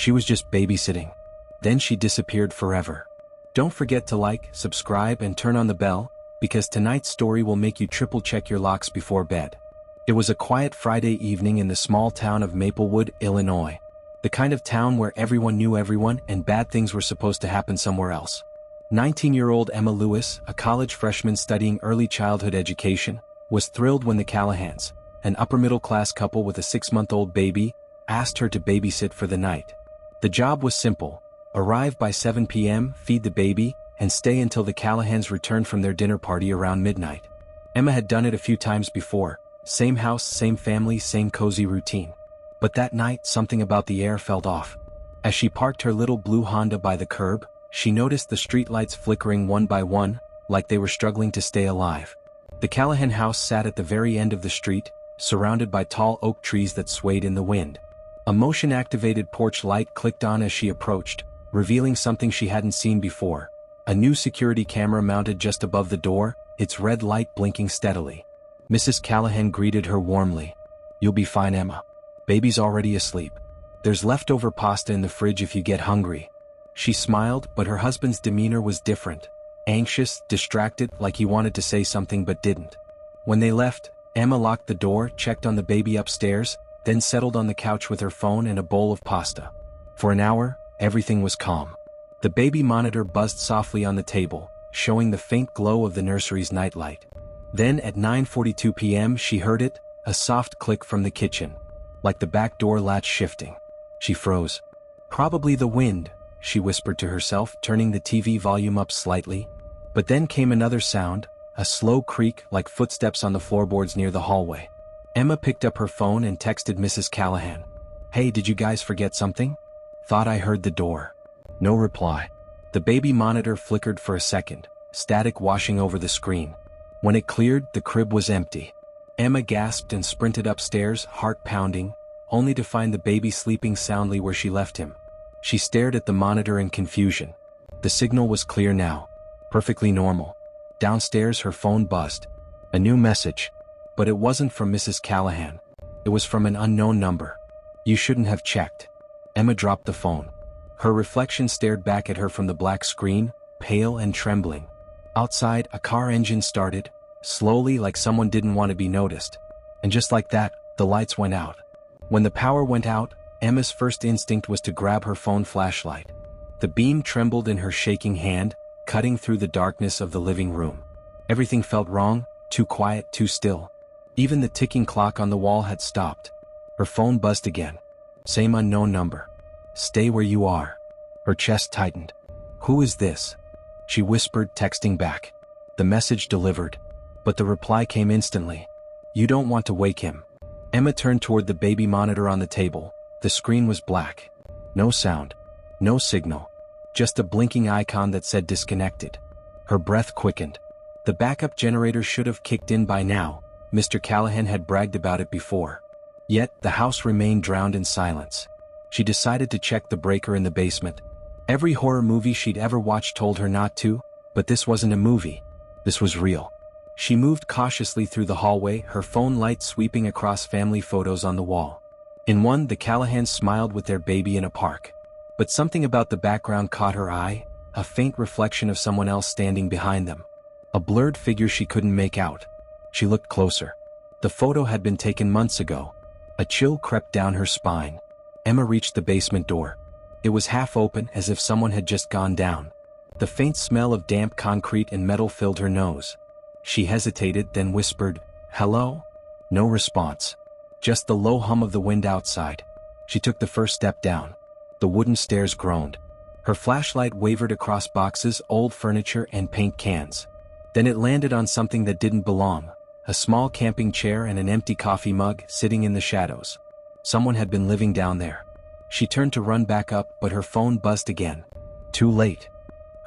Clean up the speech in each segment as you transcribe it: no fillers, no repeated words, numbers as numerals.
She was just babysitting. Then she disappeared forever. Don't forget to like, subscribe, and turn on the bell, because tonight's story will make you triple check your locks before bed. It was a quiet Friday evening in the small town of Maplewood, Illinois. The kind of town where everyone knew everyone and bad things were supposed to happen somewhere else. 19-year-old Emma Lewis, a college freshman studying early childhood education, was thrilled when the Callahans, an upper-middle-class couple with a 6-month-old baby, asked her to babysit for the night. The job was simple: arrive by 7 p.m., feed the baby, and stay until the Callahans returned from their dinner party around midnight. Emma had done it a few times before. Same house, same family, same cozy routine. But that night, something about the air felt off. As she parked her little blue Honda by the curb, she noticed the streetlights flickering one by one, like they were struggling to stay alive. The Callahan house sat at the very end of the street, surrounded by tall oak trees that swayed in the wind. A motion-activated porch light clicked on as she approached, revealing something she hadn't seen before. A new security camera mounted just above the door, its red light blinking steadily. Mrs. Callahan greeted her warmly. "You'll be fine, Emma. Baby's already asleep. There's leftover pasta in the fridge if you get hungry." She smiled, but her husband's demeanor was different. Anxious, distracted, like he wanted to say something but didn't. When they left, Emma locked the door, checked on the baby upstairs, then settled on the couch with her phone and a bowl of pasta. For an hour, everything was calm. The baby monitor buzzed softly on the table, showing the faint glow of the nursery's nightlight. Then at 9:42 p.m. she heard it, a soft click from the kitchen. Like the back door latch shifting. She froze. "Probably the wind," she whispered to herself, turning the TV volume up slightly. But then came another sound, a slow creak like footsteps on the floorboards near the hallway. Emma picked up her phone and texted Mrs. Callahan. "Hey, did you guys forget something? Thought I heard the door." No reply. The baby monitor flickered for a second, static washing over the screen. When it cleared, the crib was empty. Emma gasped and sprinted upstairs, heart pounding, only to find the baby sleeping soundly where she left him. She stared at the monitor in confusion. The signal was clear now. Perfectly normal. Downstairs, her phone buzzed. A new message. But it wasn't from Mrs. Callahan. It was from an unknown number. "You shouldn't have checked." Emma dropped the phone. Her reflection stared back at her from the black screen, pale and trembling. Outside, a car engine started, slowly like someone didn't want to be noticed. And just like that, the lights went out. When the power went out, Emma's first instinct was to grab her phone flashlight. The beam trembled in her shaking hand, cutting through the darkness of the living room. Everything felt wrong, too quiet, too still. Even the ticking clock on the wall had stopped. Her phone buzzed again. Same unknown number. "Stay where you are." Her chest tightened. "Who is this?" She whispered, texting back. The message delivered. But the reply came instantly. "You don't want to wake him." Emma turned toward the baby monitor on the table. The screen was black. No sound. No signal. Just a blinking icon that said disconnected. Her breath quickened. The backup generator should have kicked in by now. Mr. Callahan had bragged about it before. Yet, the house remained drowned in silence. She decided to check the breaker in the basement. Every horror movie she'd ever watched told her not to, but this wasn't a movie. This was real. She moved cautiously through the hallway, her phone light sweeping across family photos on the wall. In one, the Callahans smiled with their baby in a park. But something about the background caught her eye, a faint reflection of someone else standing behind them. A blurred figure she couldn't make out. She looked closer. The photo had been taken months ago. A chill crept down her spine. Emma reached the basement door. It was half open, as if someone had just gone down. The faint smell of damp concrete and metal filled her nose. She hesitated, then whispered, "Hello?" No response. Just the low hum of the wind outside. She took the first step down. The wooden stairs groaned. Her flashlight wavered across boxes, old furniture, and paint cans. Then it landed on something that didn't belong. A small camping chair and an empty coffee mug sitting in the shadows. Someone had been living down there. She turned to run back up, but her phone buzzed again. Too late.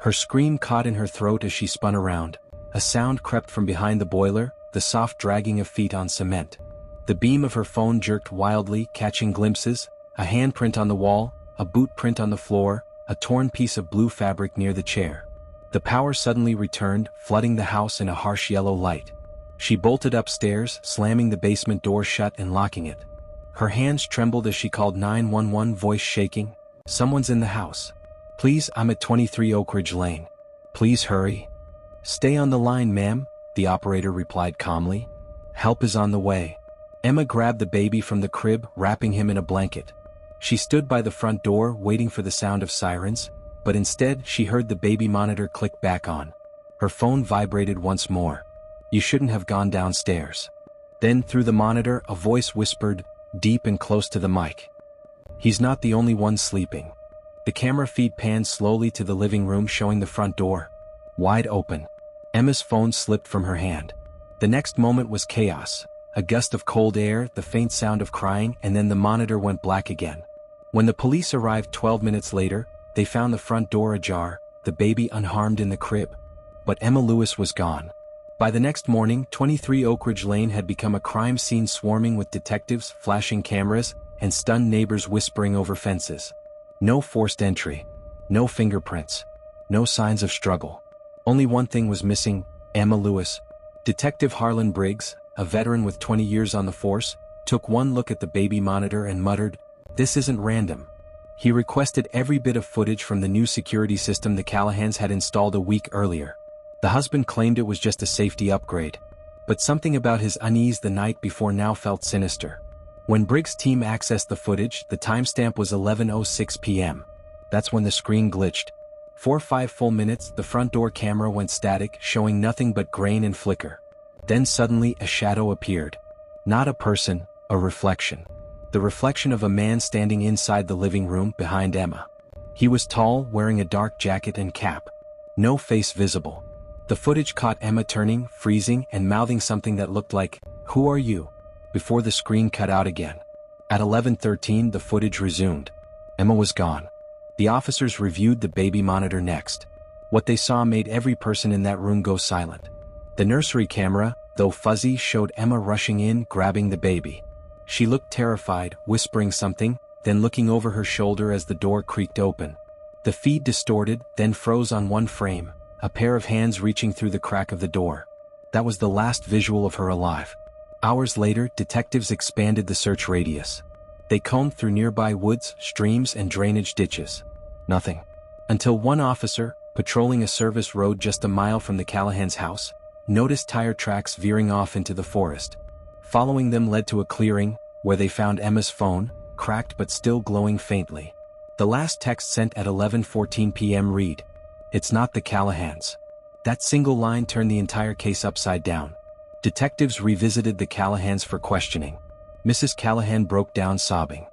Her scream caught in her throat as she spun around. A sound crept from behind the boiler, the soft dragging of feet on cement. The beam of her phone jerked wildly, catching glimpses, a handprint on the wall, a boot print on the floor, a torn piece of blue fabric near the chair. The power suddenly returned, flooding the house in a harsh yellow light. She bolted upstairs, slamming the basement door shut and locking it. Her hands trembled as she called 911, voice shaking. Someone's in the house. Please, I'm at 23 Oak Ridge Lane. Please hurry. Stay on the line, ma'am, the operator replied calmly. Help is on the way. Emma grabbed the baby from the crib, wrapping him in a blanket. She stood by the front door waiting for the sound of sirens, but instead she heard the baby monitor click back on. Her phone vibrated once more. You shouldn't have gone downstairs. Then through the monitor a voice whispered, deep and close to the mic. He's not the only one sleeping. The camera feed panned slowly to the living room, showing the front door wide open. Emma's phone slipped from her hand. The next moment was chaos. A gust of cold air, the faint sound of crying, and then the monitor went black again. When the police arrived 12 minutes later, they found the front door ajar, the baby unharmed in the crib. But Emma Lewis was gone. By the next morning, 23 Oak Ridge Lane had become a crime scene swarming with detectives, flashing cameras, and stunned neighbors whispering over fences. No forced entry. No fingerprints. No signs of struggle. Only one thing was missing: Emma Lewis. Detective Harlan Briggs, a veteran with 20 years on the force, took one look at the baby monitor and muttered, "This isn't random." He requested every bit of footage from the new security system the Callahans had installed a week earlier. The husband claimed it was just a safety upgrade, but something about his unease the night before now felt sinister. When Briggs' team accessed the footage, the timestamp was 11:06 p.m. That's when the screen glitched. For 5 full minutes, the front door camera went static, showing nothing but grain and flicker. Then suddenly a shadow appeared. Not a person, a reflection. The reflection of a man standing inside the living room behind Emma. He was tall, wearing a dark jacket and cap. No face visible. The footage caught Emma turning, freezing, and mouthing something that looked like, "Who are you?" before the screen cut out again. At 11:13, the footage resumed. Emma was gone. The officers reviewed the baby monitor next. What they saw made every person in that room go silent. The nursery camera, though fuzzy, showed Emma rushing in, grabbing the baby. She looked terrified, whispering something, then looking over her shoulder as the door creaked open. The feed distorted, then froze on one frame, a pair of hands reaching through the crack of the door. That was the last visual of her alive. Hours later, detectives expanded the search radius. They combed through nearby woods, streams, and drainage ditches. Nothing. Until one officer, patrolling a service road just a mile from the Callahans' house, noticed tire tracks veering off into the forest. Following them led to a clearing, where they found Emma's phone, cracked but still glowing faintly. The last text sent at 11:14 p.m. read, "It's not the Callahans." That single line turned the entire case upside down. Detectives revisited the Callahans for questioning. Mrs. Callahan broke down sobbing.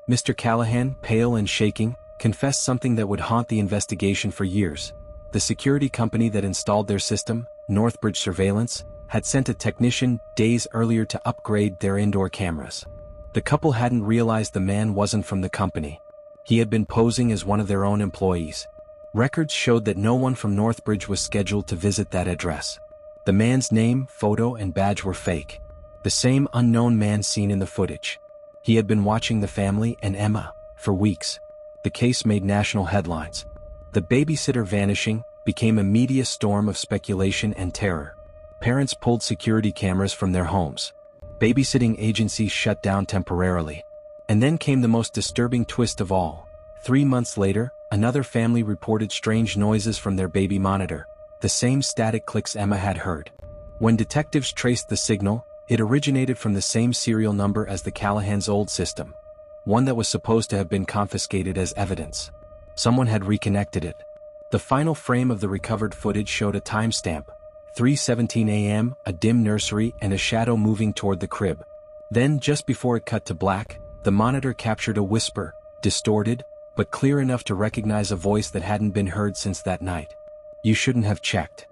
Mr. Callahan, pale and shaking, confessed something that would haunt the investigation for years. The security company that installed their system, Northbridge Surveillance, had sent a technician days earlier to upgrade their indoor cameras. The couple hadn't realized the man wasn't from the company. He had been posing as one of their own employees. Records showed that no one from Northbridge was scheduled to visit that address. The man's name, photo, and badge were fake. The same unknown man seen in the footage. He had been watching the family and Emma for weeks. The case made national headlines. The Babysitter Vanishing became a media storm of speculation and terror. Parents pulled security cameras from their homes. Babysitting agencies shut down temporarily. And then came the most disturbing twist of all. 3 months later, another family reported strange noises from their baby monitor, the same static clicks Emma had heard. When detectives traced the signal, it originated from the same serial number as the Callahans' old system, one that was supposed to have been confiscated as evidence. Someone had reconnected it. The final frame of the recovered footage showed a timestamp, 3:17 a.m., a dim nursery, and a shadow moving toward the crib. Then, just before it cut to black, the monitor captured a whisper, distorted, but clear enough to recognize a voice that hadn't been heard since that night. "You shouldn't have checked."